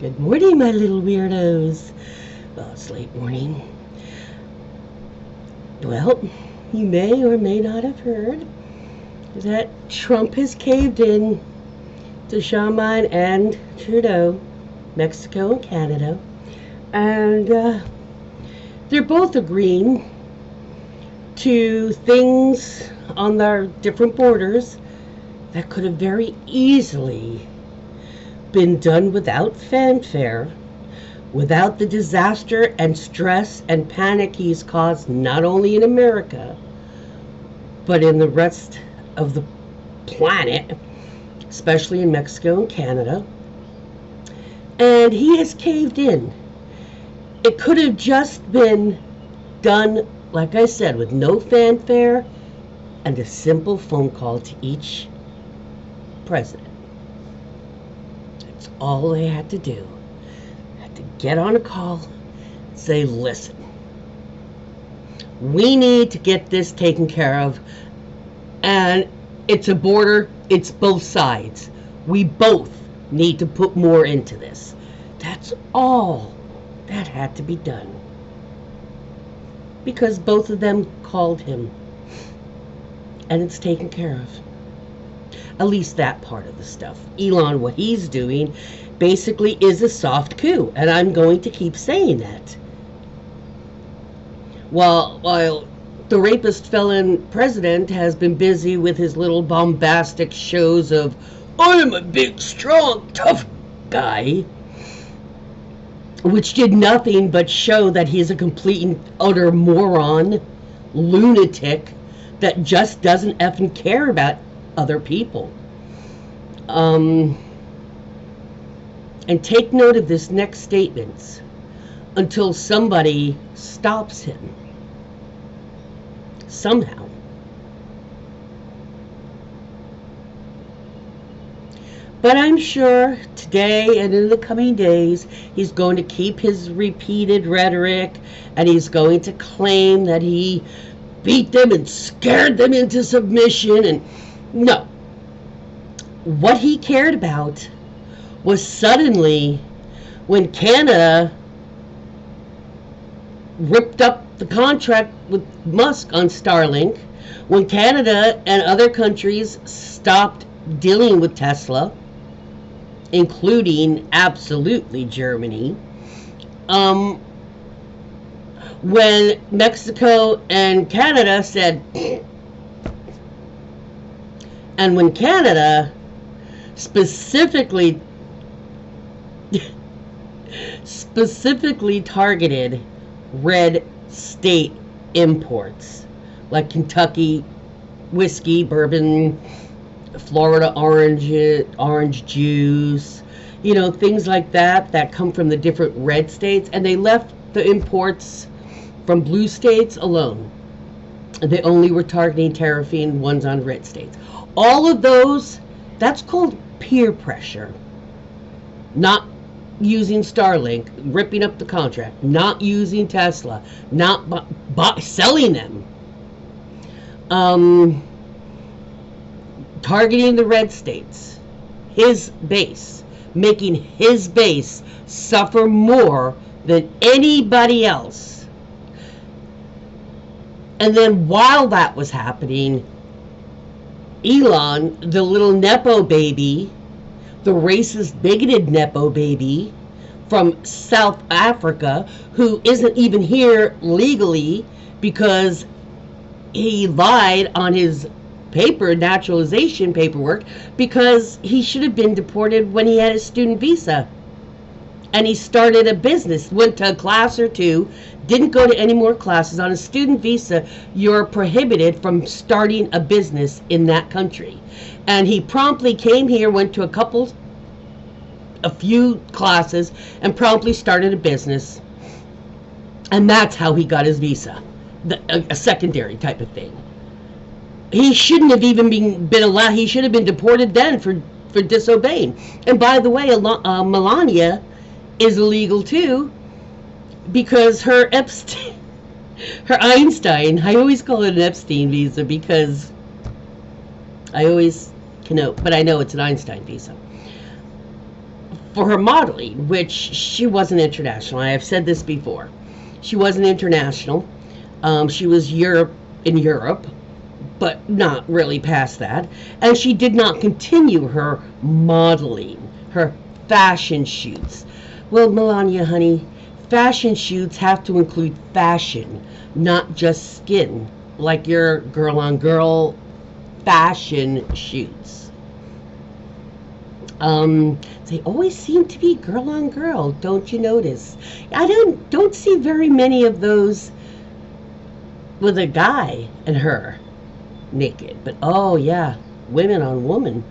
Good morning, my little weirdos. Well, it's late morning. Well, you may or may not have heard that Trump has caved in to Schaman and Trudeau, Mexico and Canada, and they're both agreeing to things on their different borders that could have very easily been done without fanfare, without the disaster and stress and panic he's caused not only in America, but in the rest of the planet, especially in Mexico and Canada. And he has caved in. It could have just been done, like I said, with no fanfare and a simple phone call to each president. That's all they had to do. They had to get on a call and say, listen, we need to get this taken care of, and it's a border, it's both sides. We both need to put more into this. That's all that had to be done. Because both of them called him. And it's taken care of. At least that part of the stuff. Elon, what he's doing, basically is a soft coup. And I'm going to keep saying that. While the rapist felon president has been busy with his little bombastic shows of, I'm a big, strong, tough guy, which did nothing but show that he's a complete and utter moron, lunatic, that just doesn't effing care about other people. And take note of this next statement until somebody stops him. Somehow. But I'm sure today and in the coming days, he's going to keep his repeated rhetoric, and he's going to claim that he beat them and scared them into submission. And no. What he cared about was suddenly when Canada ripped up the contract with Musk on Starlink, when Canada and other countries stopped dealing with Tesla, including absolutely Germany, when Mexico and Canada said, and when Canada specifically targeted red state imports, like Kentucky whiskey, bourbon, Florida orange juice, things like that come from the different red states, and they left the imports from blue states alone. They only were targeting tariffing ones on red states. All of those, that's called peer pressure. Not using Starlink, ripping up the contract, not using Tesla, not selling them. Targeting the red states, his base, making his base suffer more than anybody else. And then while that was happening, Elon, the little Nepo baby, the racist, bigoted Nepo baby from South Africa, who isn't even here legally because he lied on his naturalization paperwork, because he should have been deported when he had his student visa. And he started a business, went to a class or two, didn't go to any more classes. On a student visa, you're prohibited from starting a business in that country. And he promptly came here, went to a few classes, and promptly started a business. And that's how he got his visa, a secondary type of thing. He shouldn't have even been allowed. He should have been deported then for disobeying. And by the way, Melania is illegal too, because her Einstein, I always call it an Epstein visa because I always connote, but I know it's an Einstein visa. for her modeling, which she wasn't international. I have said this before. She wasn't international. She was in Europe, but not really past that. And she did not continue her modeling, her fashion shoots. Well, Melania, honey, fashion shoots have to include fashion, not just skin, like your girl-on-girl fashion shoots. They always seem to be girl on girl, don't you notice? I don't see very many of those with a guy and her naked. But oh yeah, women on woman.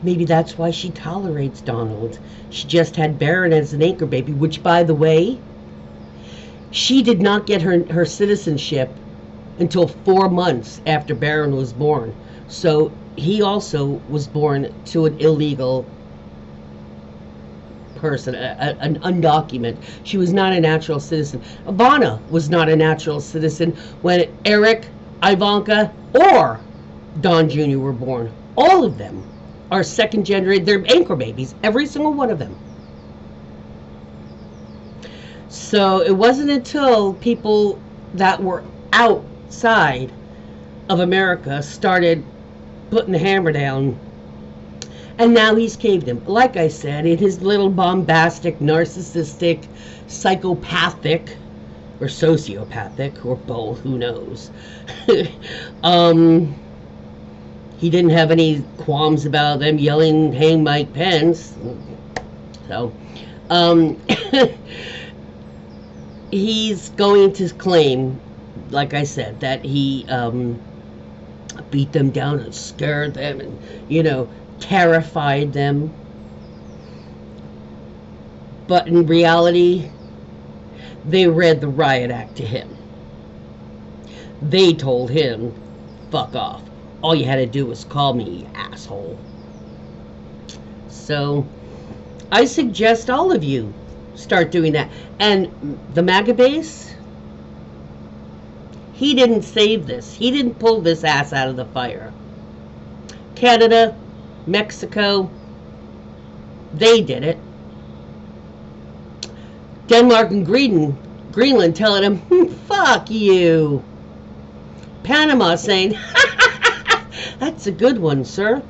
Maybe that's why she tolerates Donald. She just had Barron as an anchor baby, which, by the way, she did not get her citizenship until 4 months after Barron was born. So he also was born to an illegal person, an undocumented. She was not a natural citizen. Ivana was not a natural citizen when Eric, Ivanka, or Don Jr. were born. All of them are second generation. They're anchor babies, every single one of them. So it wasn't until people that were outside of America started putting the hammer down, and now he's caved him. Like I said, in his little bombastic, narcissistic, psychopathic, or sociopathic, or both, who knows. He didn't have any qualms about them yelling, "Hang Mike Pence." So, he's going to claim, like I said, that he beat them down and scared them and, terrified them. But in reality, they read the riot act to him. They told him, fuck off. All you had to do was call me, you asshole. So, I suggest all of you start doing that. And the MAGA base, he didn't save this. He didn't pull this ass out of the fire. Canada, Mexico, they did it. Denmark and Greenland telling him, fuck you. Panama saying, that's a good one, sir.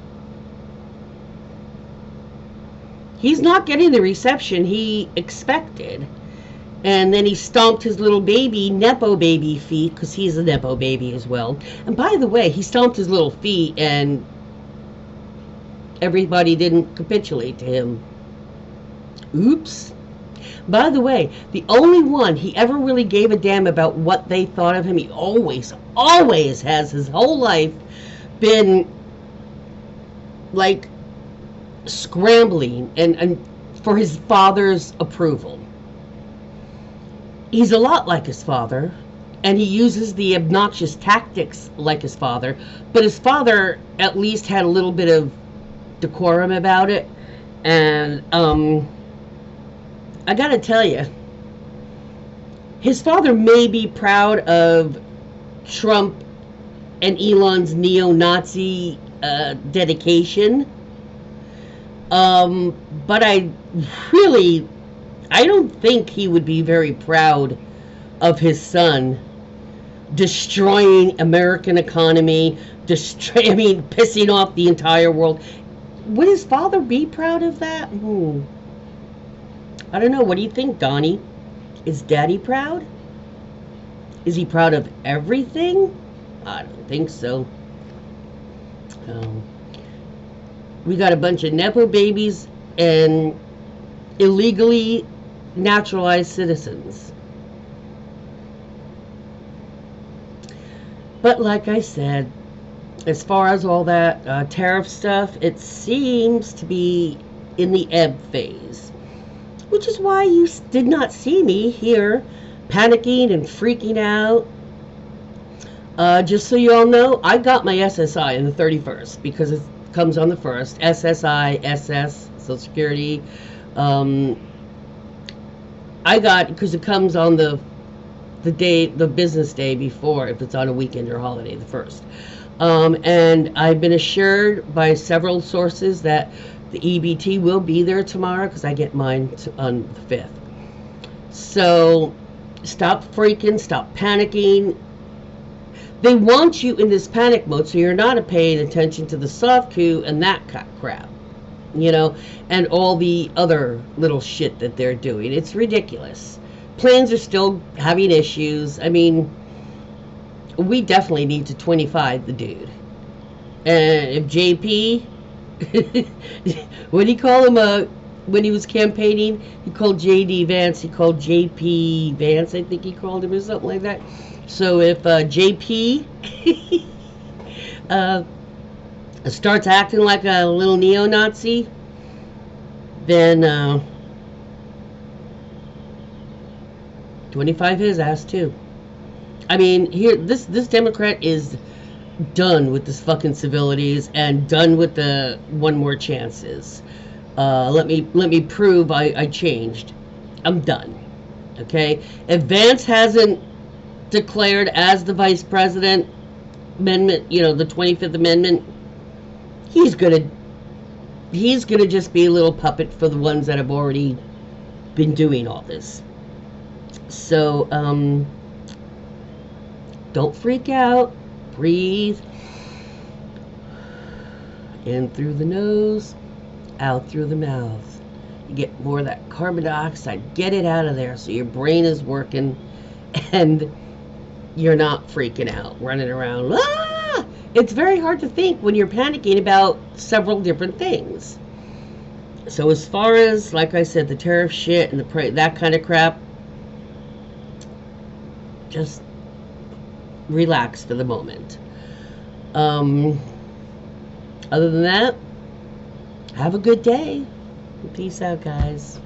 He's not getting the reception he expected. And then he stomped his little baby, Nepo baby feet, because he's a Nepo baby as well. And by the way, he stomped his little feet and everybody didn't capitulate to him. Oops. By the way, the only one he ever really gave a damn about what they thought of him, he always has his whole life been like scrambling and for his father's approval. He's a lot like his father, and he uses the obnoxious tactics like his father, but his father at least had a little bit of decorum about it. And I gotta tell you, his father may be proud of Trump and Elon's neo-Nazi dedication, but I don't think he would be very proud of his son destroying American economy, pissing off the entire world. Would his father be proud of that? I don't know. What do you think, Donnie? Is Daddy proud? Is he proud of everything? I don't think so. We got a bunch of Nepo babies and illegally naturalized citizens. But like I said, as far as all that tariff stuff, it seems to be in the ebb phase, which is why you did not see me here panicking and freaking out. Just so you all know, I got my SSI on the 31st because it comes on the 1st. SSI, SS, Social Security. I got, because it comes on the business day before, if it's on a weekend or holiday, the 1st. And I've been assured by several sources that The EBT will be there tomorrow because I get mine on the 5th. So stop freaking, stop panicking. They want you in this panic mode so you're not paying attention to the soft coup and that crap, and all the other little shit that they're doing. It's ridiculous. Planes are still having issues. I mean, we definitely need to 25 the dude. And if JP, what do you call him? When he was campaigning, he called JD Vance. He called JP Vance, I think he called him, or something like that. So if JP starts acting like a little neo-Nazi, then 25 his ass too. I mean, here this Democrat is done with this fucking civilities and done with the one more chances. Let me prove I changed. I'm done. Okay? If Vance hasn't declared as the vice president amendment, the 25th Amendment, he's gonna just be a little puppet for the ones that have already been doing all this. So don't freak out. Breathe in through the nose, out through the mouth. You get more of that carbon dioxide. Get it out of there so your brain is working and you're not freaking out, running around. Ah! It's very hard to think when you're panicking about several different things. So as far as, like I said, the tariff shit and that kind of crap, just relax for the moment. Other than that, have a good day. Peace out, guys.